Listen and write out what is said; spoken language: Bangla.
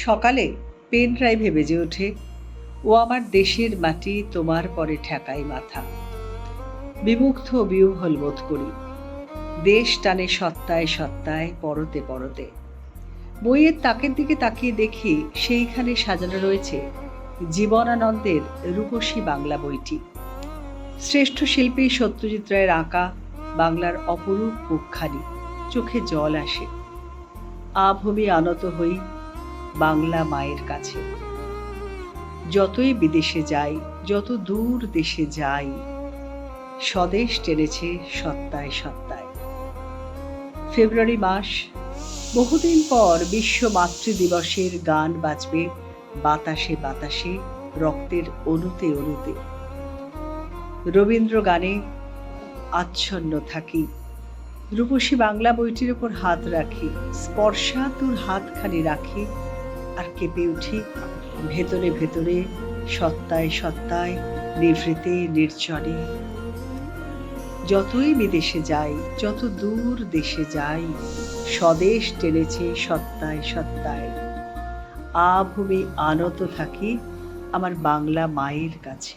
সকালে পেন ড্রাইভে বেজে ওঠে, ও আমার দেশের মাটি তোমার পরে ঠেকাই মাথা। বিমুগ্ধ বিহ্বল বোধ করি, দেশ টানে সত্তায় সত্তায় পরতে পরতে। বইয়ের তাকের দিকে তাকিয়ে দেখি সেইখানে সাজানো রয়েছে জীবনানন্দের রূপসী বাংলা বইটি। শ্রেষ্ঠ শিল্পী সত্যজিৎ রায়ের আঁকা বাংলার অপরূপ মুখখানি চোখে জল আসে। আভূমি আনত হই বাংলা মায়ের কাছে। যতই বিদেশে যাই, যত দূর দেশে যাই, স্বদেশ টেনেছে সত্তায় সত্তায়। ফেব্রুয়ারি মাস, বহুদিন পর বিশ্ব মাতৃদিবসের গান বাজবে বাতাসে বাতাসে, রক্তের অণুতে অণুতে। রবীন্দ্র গানে আচ্ছন্ন থাকি, রূপসী বাংলা বইটির ওপর হাত রাখি, স্পর্শাতুর হাতখানি রাখি, আর কেঁপে উঠি ভেতরে ভেতরে, সত্তায় সত্তায়, নিভৃতে নির্জনে। যতই বিদেশে যাই, যত দূর দেশে যাই, স্বদেশ টেনেছে সত্তায় সত্তায়। আভূমি আনত থাকি আমার বাংলা মায়ের কাছে।